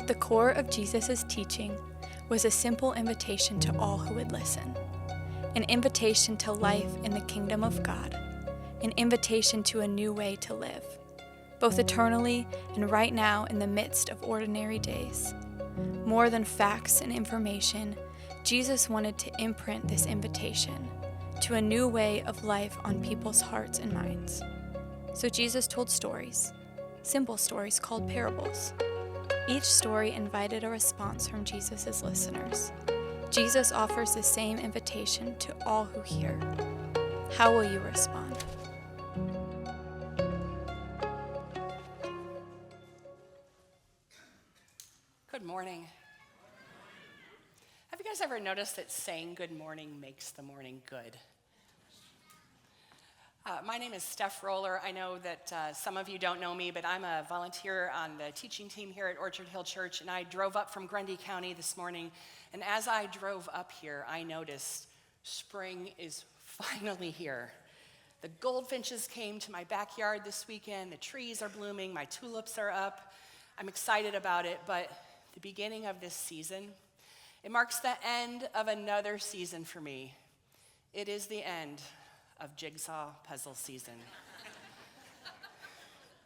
At the core of Jesus' teaching was a simple invitation to all who would listen. An invitation to life in the kingdom of God. An invitation to a new way to live, both eternally and right now in the midst of ordinary days. More than facts and information, Jesus wanted to imprint this invitation to a new way of life on people's hearts and minds. So Jesus told stories, simple stories called parables. Each story invited a response from Jesus' listeners. Jesus offers the same invitation to all who hear. How will you respond? Good morning. Have you guys ever noticed that saying good morning makes the morning good? My name is Steph Roller. I know that some of you don't know me, but I'm a volunteer on the teaching team here at Orchard Hill Church, and I drove up from Grundy County this morning, and as I drove up here, I noticed spring is finally here. The goldfinches came to my backyard this weekend, the trees are blooming, my tulips are up. I'm excited about it, but the beginning of this season, it marks the end of another season for me. It is the end of jigsaw puzzle season.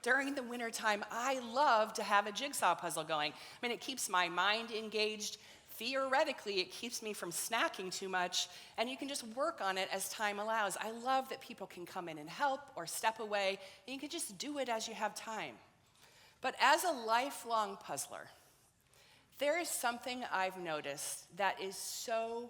During the wintertime, I love to have a jigsaw puzzle going. I mean, it keeps my mind engaged. Theoretically, it keeps me from snacking too much, and you can just work on it as time allows. I love that people can come in and help or step away, and you can just do it as you have time. But as a lifelong puzzler, there is something I've noticed that is so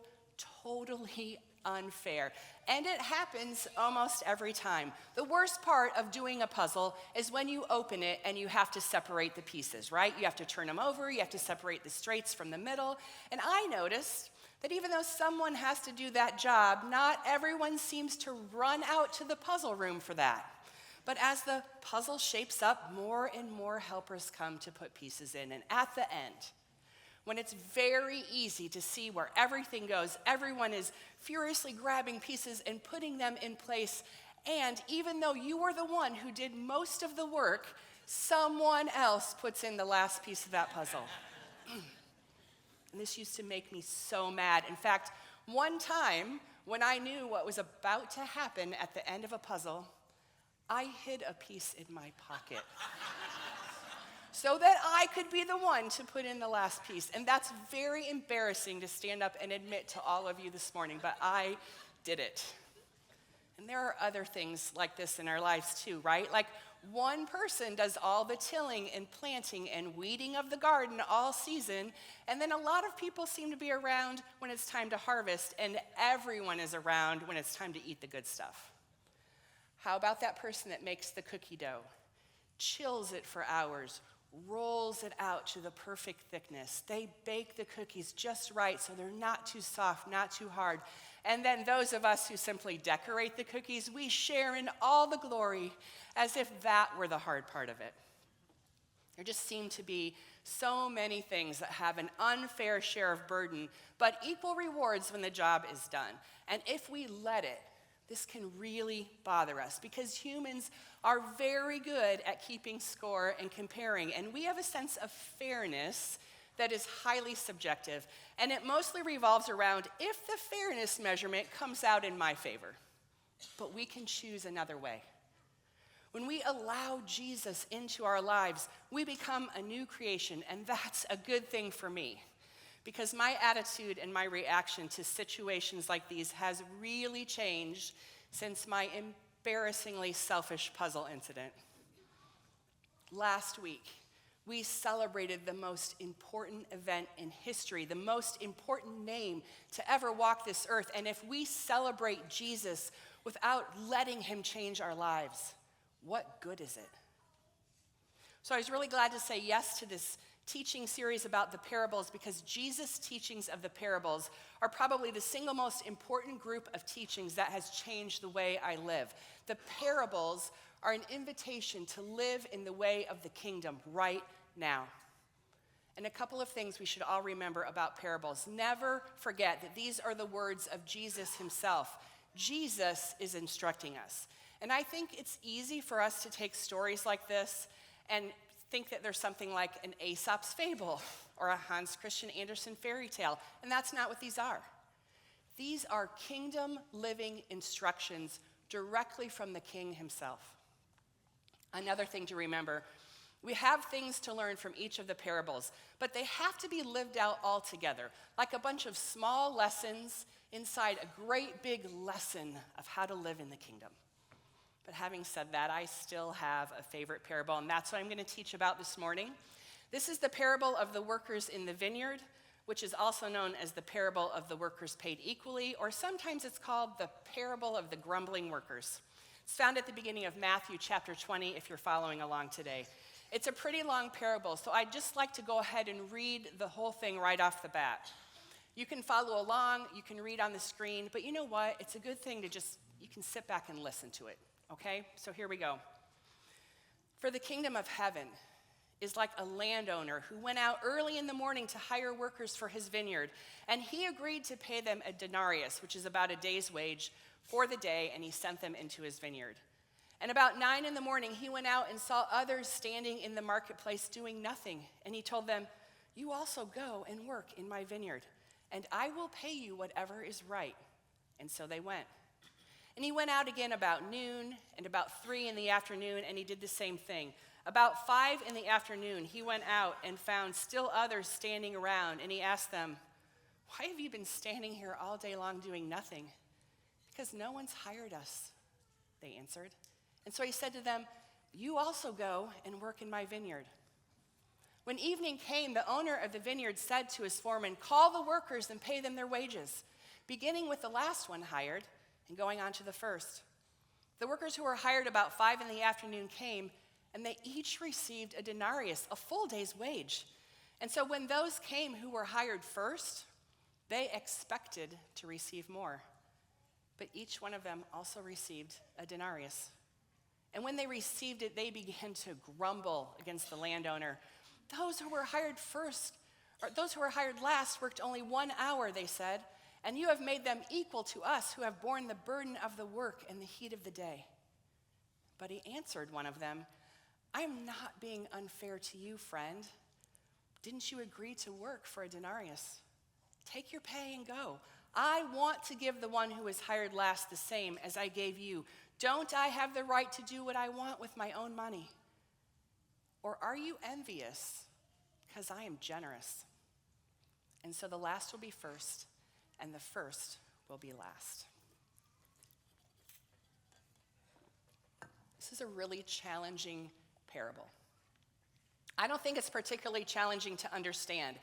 totally unfair, and it happens almost every time. The worst part of doing a puzzle is when you open it and you have to separate the pieces, right? You have to turn them over, you have to separate the straights from the middle, and I noticed that even though someone has to do that job, not everyone seems to run out to the puzzle room for that. But as the puzzle shapes up, more and more helpers come to put pieces in, and at the end, when it's very easy to see where everything goes, everyone is furiously grabbing pieces and putting them in place. And even though you were the one who did most of the work, someone else puts in the last piece of that puzzle. And this used to make me so mad. In fact, one time when I knew what was about to happen at the end of a puzzle, I hid a piece in my pocket so that I could be the one to put in the last piece. And that's very embarrassing to stand up and admit to all of you this morning, but I did it. And there are other things like this in our lives too, right? Like one person does all the tilling and planting and weeding of the garden all season, and then a lot of people seem to be around when it's time to harvest, and everyone is around when it's time to eat the good stuff. How about that person that makes the cookie dough, chills it for hours, rolls it out to the perfect thickness? They bake the cookies just right so they're not too soft, not too hard. And then those of us who simply decorate the cookies, we share in all the glory as if that were the hard part of it. There just seem to be so many things that have an unfair share of burden, but equal rewards when the job is done. And if we let it, this can really bother us because humans are very good at keeping score and comparing, and we have a sense of fairness that is highly subjective, and it mostly revolves around if the fairness measurement comes out in my favor. But we can choose another way. When we allow Jesus into our lives, we become a new creation, and that's a good thing for me. Because my attitude and my reaction to situations like these has really changed since my embarrassingly selfish puzzle incident. Last week, we celebrated the most important event in history, the most important name to ever walk this earth. And if we celebrate Jesus without letting him change our lives, what good is it? So I was really glad to say yes to this teaching series about the parables because Jesus' teachings of the parables are probably the single most important group of teachings that has changed the way I live. The parables are an invitation to live in the way of the kingdom right now. And a couple of things we should all remember about parables. Never forget that these are the words of Jesus himself. Jesus is instructing us. And I think it's easy for us to take stories like this and think that there's something like an Aesop's fable or a Hans Christian Andersen fairy tale, and that's not what these are. These are kingdom living instructions directly from the king himself. Another thing to remember, we have things to learn from each of the parables, but they have to be lived out all together, like a bunch of small lessons inside a great big lesson of how to live in the kingdom. But having said that, I still have a favorite parable, and that's what I'm going to teach about this morning. This is the parable of the workers in the vineyard, which is also known as the parable of the workers paid equally, or sometimes it's called the parable of the grumbling workers. It's found at the beginning of Matthew chapter 20, if you're following along today. It's a pretty long parable, so I'd just like to go ahead and read the whole thing right off the bat. You can follow along, you can read on the screen, but you know what? It's a good thing to you can sit back and listen to it, okay? So here we go. For the kingdom of heaven is like a landowner who went out early in the morning to hire workers for his vineyard, and he agreed to pay them a denarius, which is about a day's wage, for the day, and he sent them into his vineyard. And about 9 in the morning, he went out and saw others standing in the marketplace doing nothing, and he told them, "You also go and work in my vineyard, and I will pay you whatever is right." And so they went. And he went out again about noon and about 3 in the afternoon, and he did the same thing. About 5 in the afternoon, he went out and found still others standing around, and he asked them, "Why have you been standing here all day long doing nothing?" "Because no one's hired us," they answered. And so he said to them, "You also go and work in my vineyard." When evening came, the owner of the vineyard said to his foreman, "Call the workers and pay them their wages, beginning with the last one hired and going on to the first." The workers who were hired about 5 in the afternoon came, and they each received a denarius, a full day's wage. And so when those came who were hired first, they expected to receive more. But each one of them also received a denarius. And when they received it, they began to grumble against the landowner. "Those who were hired first, or those who were hired last, worked only 1 hour," they said, "and you have made them equal to us who have borne the burden of the work and the heat of the day." But he answered one of them, "I'm not being unfair to you, friend. Didn't you agree to work for a denarius? Take your pay and go. I want to give the one who was hired last the same as I gave you. Don't I have the right to do what I want with my own money? Or are you envious because I am generous?" And so the last will be first, and the first will be last. This is a really challenging parable. I don't think it's particularly challenging to understand.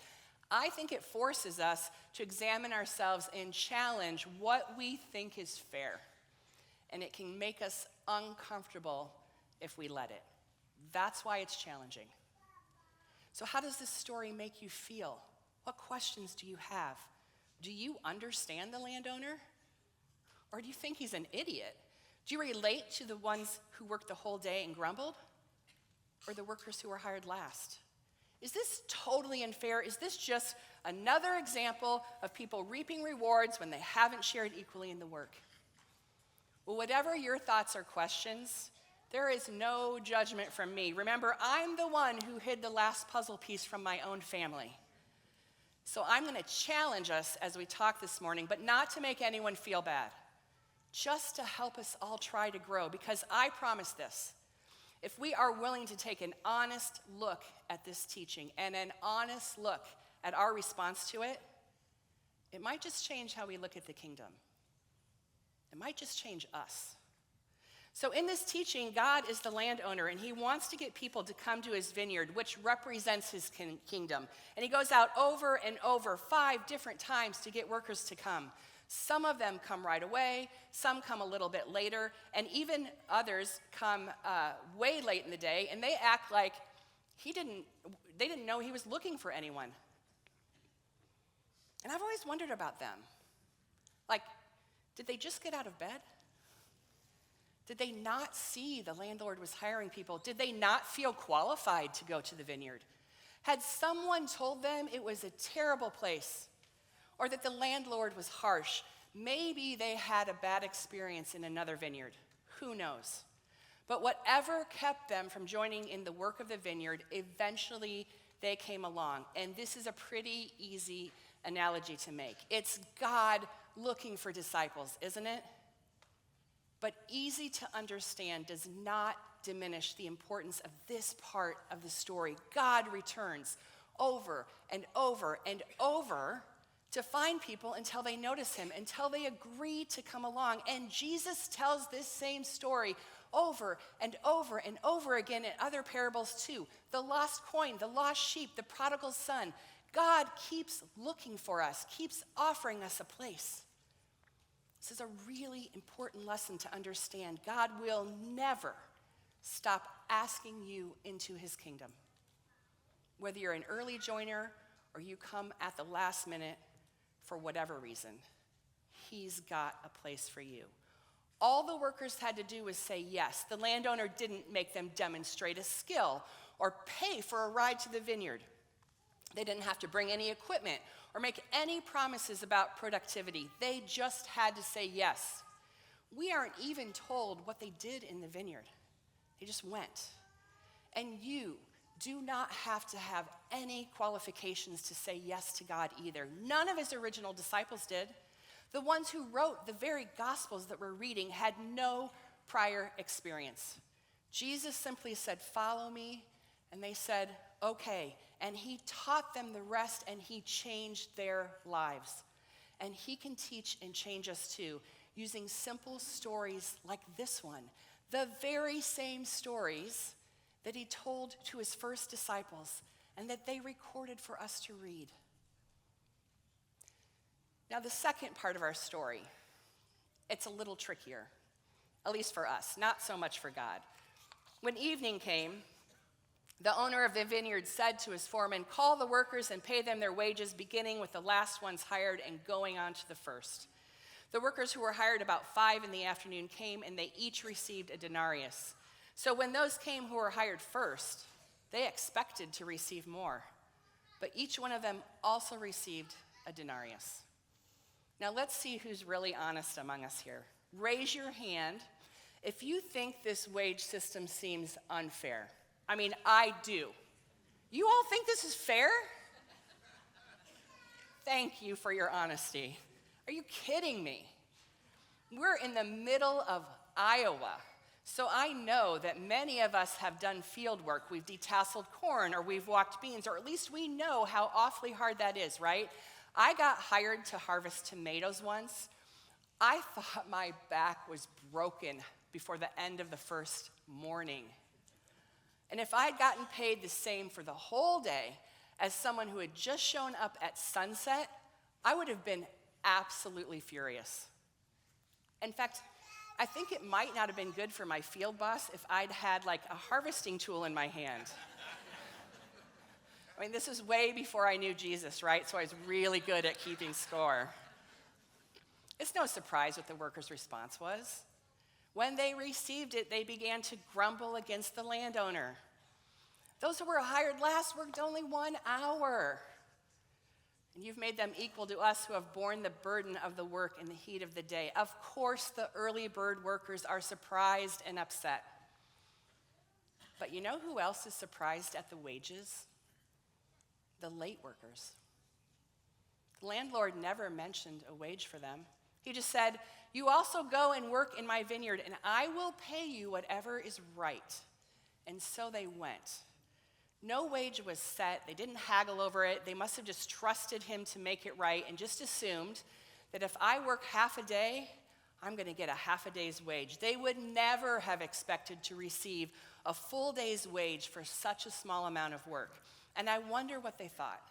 I think it forces us to examine ourselves and challenge what we think is fair. And it can make us uncomfortable if we let it. That's why it's challenging. So how does this story make you feel? What questions do you have? Do you understand the landowner? Or do you think he's an idiot? Do you relate to the ones who worked the whole day and grumbled? Or the workers who were hired last? Is this totally unfair? Is this just another example of people reaping rewards when they haven't shared equally in the work? Well, whatever your thoughts or questions, there is no judgment from me. Remember, I'm the one who hid the last puzzle piece from my own family. So I'm going to challenge us as we talk this morning, but not to make anyone feel bad, just to help us all try to grow, because I promise this. If we are willing to take an honest look at this teaching and an honest look at our response to it, it might just change how we look at the kingdom. It might just change us. So in this teaching, God is the landowner, and he wants to get people to come to his vineyard, which represents his kingdom. And he goes out over and over 5 different times to get workers to come. Some of them come right away, some come a little bit later, and even others come way late in the day, and they act like they didn't know he was looking for anyone. And I've always wondered about them. Like, did they just get out of bed? Did they not see the landlord was hiring people? Did they not feel qualified to go to the vineyard? Had someone told them it was a terrible place, or that the landlord was harsh? Maybe they had a bad experience in another vineyard. Who knows? But whatever kept them from joining in the work of the vineyard, eventually they came along. And this is a pretty easy analogy to make. It's God looking for disciples, isn't it? But easy to understand does not diminish the importance of this part of the story. God returns over and over and over to find people until they notice him, until they agree to come along. And Jesus tells this same story over and over and over again in other parables too. The lost coin, the lost sheep, the prodigal son. God keeps looking for us, keeps offering us a place. This is a really important lesson to understand. God will never stop asking you into his kingdom. Whether you're an early joiner or you come at the last minute for whatever reason, he's got a place for you. All the workers had to do was say yes. The landowner didn't make them demonstrate a skill or pay for a ride to the vineyard. They didn't have to bring any equipment or make any promises about productivity. They just had to say yes. We aren't even told what they did in the vineyard. They just went. And you do not have to have any qualifications to say yes to God either. None of his original disciples did. The ones who wrote the very Gospels that we're reading had no prior experience. Jesus simply said, "Follow me," and they said, "Okay." And he taught them the rest, and he changed their lives. And he can teach and change us too, using simple stories like this one, the very same stories that he told to his first disciples and that they recorded for us to read. Now, the second part of our story, it's a little trickier, at least for us, not so much for God. When evening came, the owner of the vineyard said to his foreman, "Call the workers and pay them their wages, beginning with the last ones hired and going on to the first." The workers who were hired about 5 p.m. came, and they each received a denarius. So when those came who were hired first, they expected to receive more. But each one of them also received a denarius. Now let's see who's really honest among us here. Raise your hand if you think this wage system seems unfair. I mean, I do. You all think this is fair? Thank you for your honesty. Are you kidding me? We're in the middle of Iowa, so I know that many of us have done field work. We've detasseled corn, or we've walked beans, or at least we know how awfully hard that is, right? I got hired to harvest tomatoes once. I thought my back was broken before the end of the first morning. And if I'd gotten paid the same for the whole day as someone who had just shown up at sunset, I would have been absolutely furious. In fact, I think it might not have been good for my field boss if I'd had like a harvesting tool in my hand. I mean, this is way before I knew Jesus, right? So I was really good at keeping score. It's no surprise what the workers' response was. When they received it, they began to grumble against the landowner. Those who were hired last worked only 1 hour. And you've made them equal to us who have borne the burden of the work in the heat of the day. Of course, the early bird workers are surprised and upset. But you know who else is surprised at the wages? The late workers. The landlord never mentioned a wage for them. He just said, "You also go and work in my vineyard, and I will pay you whatever is right." And so they went. No wage was set. They didn't haggle over it. They must have just trusted him to make it right and just assumed that if I work half a day, I'm going to get a half a day's wage. They would never have expected to receive a full day's wage for such a small amount of work. And I wonder what they thought.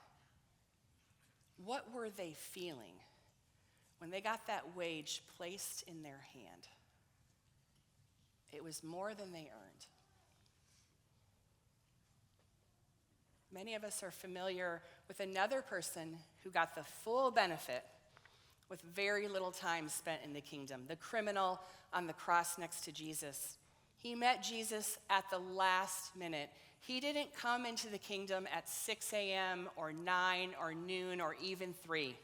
What were they feeling when they got that wage placed in their hand? It was more than they earned. Many of us are familiar with another person who got the full benefit with very little time spent in the kingdom, the criminal on the cross next to Jesus. He met Jesus at the last minute. He didn't come into the kingdom at 6 a.m. or 9 or noon or even 3.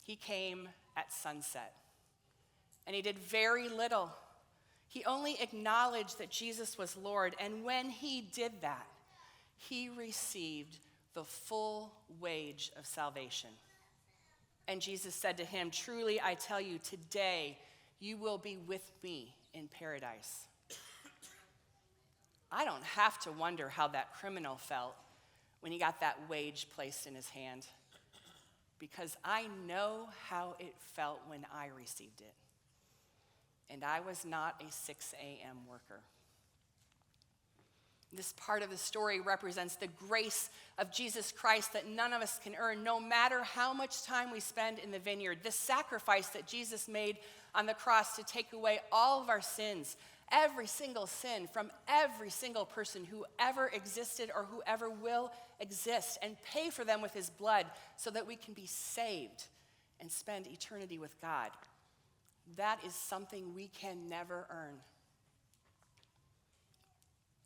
He came at sunset. And he did very little. He only acknowledged that Jesus was Lord. And when he did that, he received the full wage of salvation. And Jesus said to him, "Truly I tell you, today you will be with me in paradise." I don't have to wonder how that criminal felt when he got that wage placed in his hand, because I know how it felt when I received it. And I was not a 6 a.m. worker. This part of the story represents the grace of Jesus Christ that none of us can earn, no matter how much time we spend in the vineyard. The sacrifice that Jesus made on the cross to take away all of our sins, every single sin from every single person who ever existed or who ever will exist, and pay for them with his blood so that we can be saved and spend eternity with God. That is something we can never earn.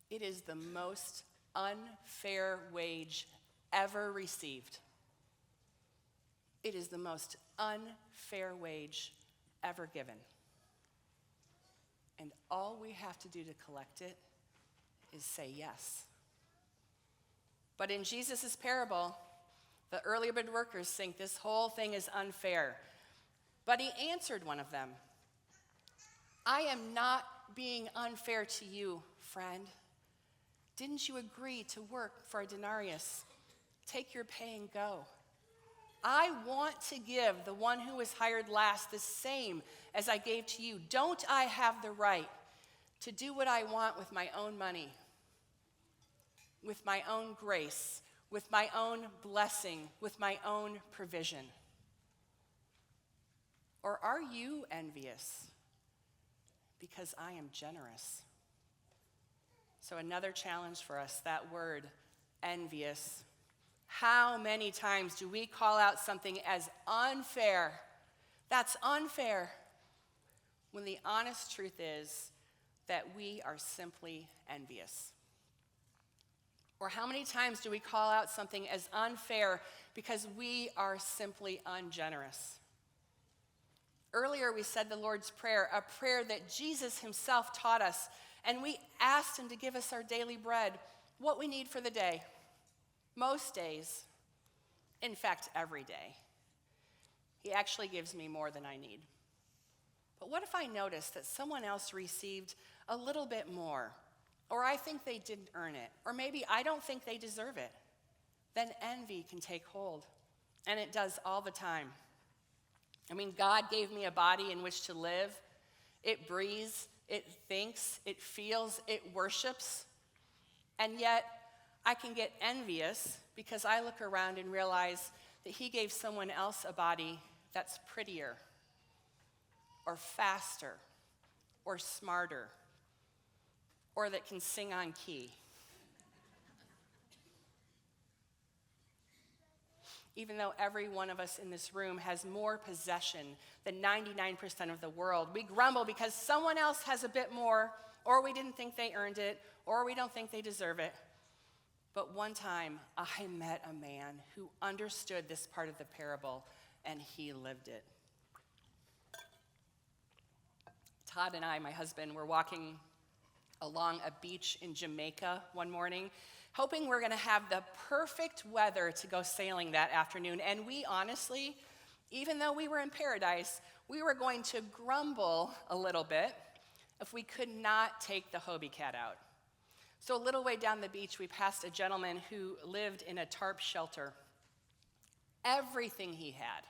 It is the most unfair wage ever received. It is the most unfair wage ever given. And all we have to do to collect it is say yes. But in Jesus' parable, the early bird workers think this whole thing is unfair. But he answered one of them, "I am not being unfair to you, friend. Didn't you agree to work for a denarius? Take your pay and go. I want to give the one who was hired last the same as I gave to you. Don't I have the right to do what I want with my own money, with my own grace, with my own blessing, with my own provision? Or are you envious because I am generous?" So another challenge for us, that word, envious. How many times do we call out something as unfair? That's unfair. When the honest truth is that we are simply envious. Or how many times do we call out something as unfair because we are simply ungenerous? Earlier we said the Lord's Prayer, a prayer that Jesus himself taught us, and we asked him to give us our daily bread, what we need for the day. Most days, in fact, every day, he actually gives me more than I need. But what if I notice that someone else received a little bit more, or I think they didn't earn it, or maybe I don't think they deserve it? Then envy can take hold, and it does all the time. I mean, God gave me a body in which to live. It breathes, it thinks, it feels, it worships. And yet, I can get envious because I look around and realize that he gave someone else a body that's prettier, or faster, or smarter, or that can sing on key. Even though every one of us in this room has more possession than 99% of the world, we grumble because someone else has a bit more, or we didn't think they earned it, or we don't think they deserve it. But one time, I met a man who understood this part of the parable, and he lived it. Todd and I, my husband, were walking along a beach in Jamaica one morning, hoping we're going to have the perfect weather to go sailing that afternoon. And we honestly, even though we were in paradise, we were going to grumble a little bit if we could not take the Hobie Cat out. So a little way down the beach, we passed a gentleman who lived in a tarp shelter. Everything he had,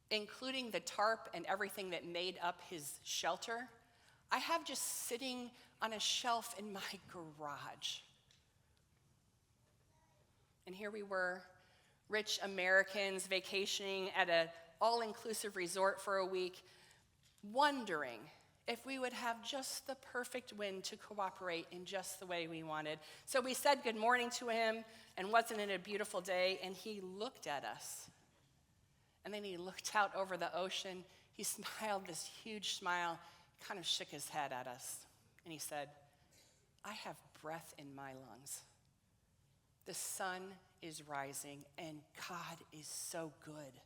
including the tarp and everything that made up his shelter, I have just sitting on a shelf in my garage. And here we were, rich Americans vacationing at an all-inclusive resort for a week, wondering if we would have just the perfect wind to cooperate in just the way we wanted. So we said good morning to him, and wasn't it a beautiful day? And he looked at us. And then he looked out over the ocean. He smiled this huge smile, kind of shook his head at us. And he said, "I have breath in my lungs. The sun is rising, and God is so good.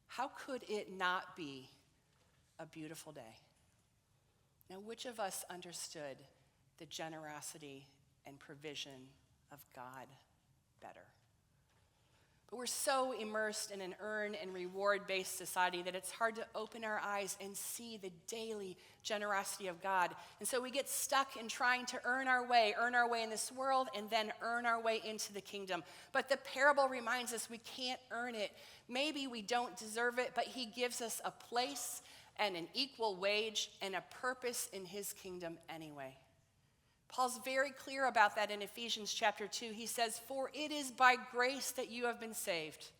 How could it not be a beautiful day?" Now, which of us understood the generosity and provision of God better? But we're so immersed in an earn and reward-based society that it's hard to open our eyes and see the daily generosity of God. And so we get stuck in trying to earn our way in this world, and then earn our way into the kingdom. But the parable reminds us we can't earn it. Maybe we don't deserve it, but he gives us a place and an equal wage and a purpose in his kingdom anyway. Paul's very clear about that in Ephesians chapter 2. He says, "For it is by grace that you have been saved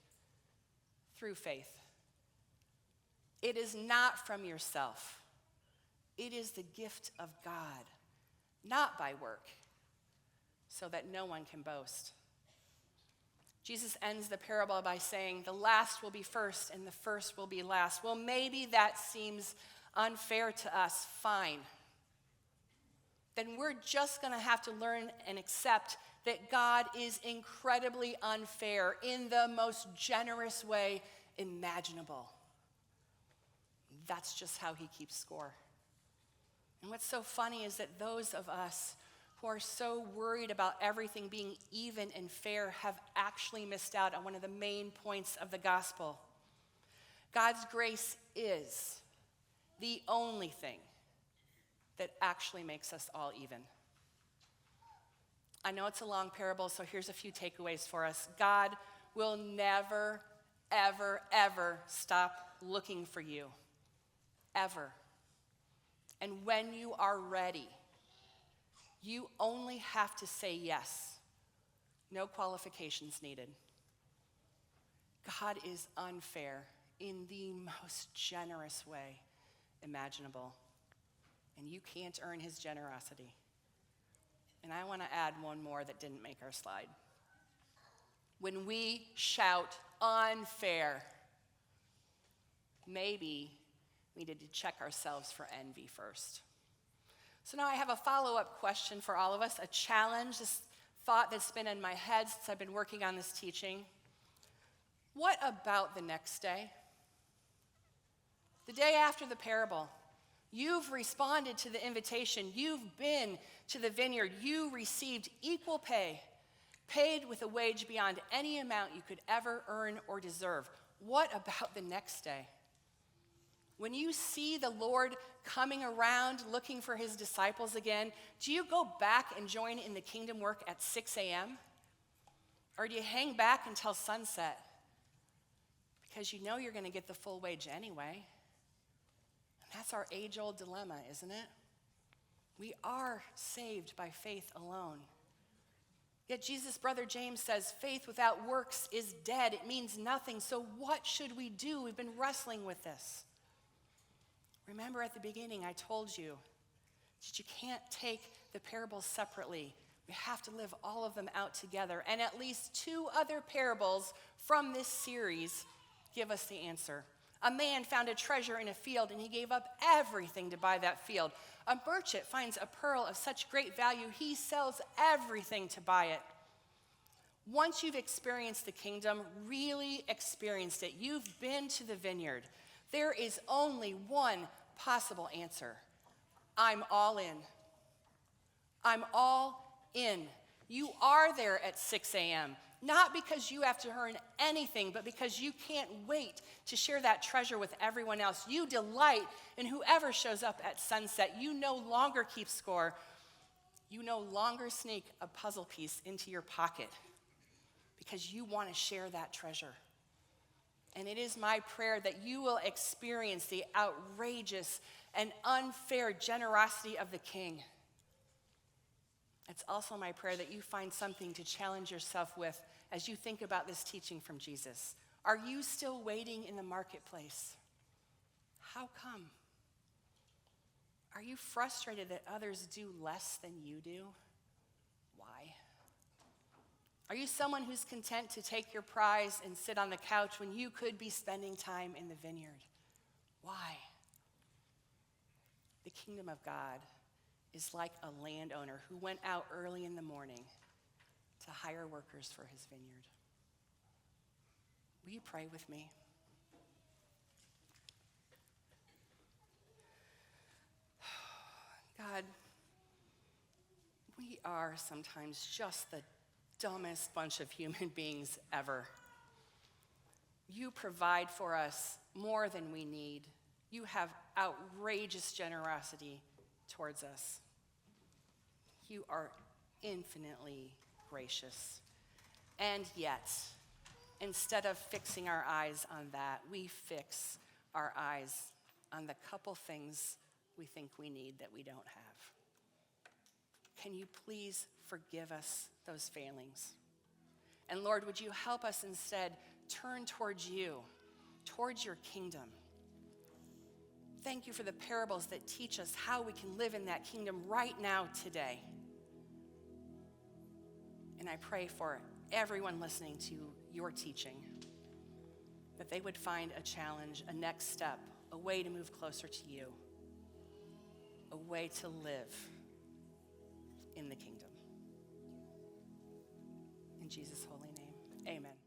through faith. It is not from yourself. It is the gift of God, not by work, so that no one can boast." Jesus ends the parable by saying, the last will be first and the first will be last. Well, maybe that seems unfair to us. Fine. Then we're just going to have to learn and accept that God is incredibly unfair in the most generous way imaginable. That's just how he keeps score. And what's so funny is that those of us who are so worried about everything being even and fair have actually missed out on one of the main points of the gospel. God's grace is the only thing that actually makes us all even. I know it's a long parable, so here's a few takeaways for us. God will never, ever, ever stop looking for you. Ever. And when you are ready, you only have to say yes. No qualifications needed. God is unfair in the most generous way imaginable. And you can't earn his generosity. And I want to add one more that didn't make our slide. When we shout unfair, maybe we need to check ourselves for envy first. So now I have a follow-up question for all of us, a challenge, this thought that's been in my head since I've been working on this teaching. What about the next day? The day after the parable. You've responded to the invitation. You've been to the vineyard. You received equal pay, paid with a wage beyond any amount you could ever earn or deserve. What about the next day? When you see the Lord coming around looking for his disciples again, do you go back and join in the kingdom work at 6 a.m.? Or do you hang back until sunset? Because you know you're going to get the full wage anyway. That's our age-old dilemma, isn't it? We are saved by faith alone. Yet Jesus' brother James says, faith without works is dead. It means nothing. So what should we do? We've been wrestling with this. Remember at the beginning, I told you that you can't take the parables separately. We have to live all of them out together. And at least 2 other parables from this series give us the answer. A man found a treasure in a field, and he gave up everything to buy that field. A merchant finds a pearl of such great value, he sells everything to buy it. Once you've experienced the kingdom, really experienced it, you've been to the vineyard, there is only one possible answer. I'm all in. I'm all in. You are there at 6 a.m., not because you have to earn anything, but because you can't wait to share that treasure with everyone else. You delight in whoever shows up at sunset. You no longer keep score. You no longer sneak a puzzle piece into your pocket because you want to share that treasure. And it is my prayer that you will experience the outrageous and unfair generosity of the King. It's also my prayer that you find something to challenge yourself with as you think about this teaching from Jesus. Are you still waiting in the marketplace? How come? Are you frustrated that others do less than you do? Why? Are you someone who's content to take your prize and sit on the couch when you could be spending time in the vineyard? Why? The kingdom of God is like a landowner who went out early in the morning to hire workers for his vineyard. Will you pray with me? are sometimes just the dumbest bunch of human beings ever. You provide for us more than we need. You have outrageous generosity towards us. You are infinitely gracious. And yet, instead of fixing our eyes on that, we fix our eyes on the couple things we think we need that we don't have. Can you please forgive us those failings? And Lord, would you help us instead turn towards you, towards your kingdom? Thank you for the parables that teach us how we can live in that kingdom right now, today. And I pray for everyone listening to your teaching, that they would find a challenge, a next step, a way to move closer to you, a way to live in the kingdom. In Jesus' holy name, amen.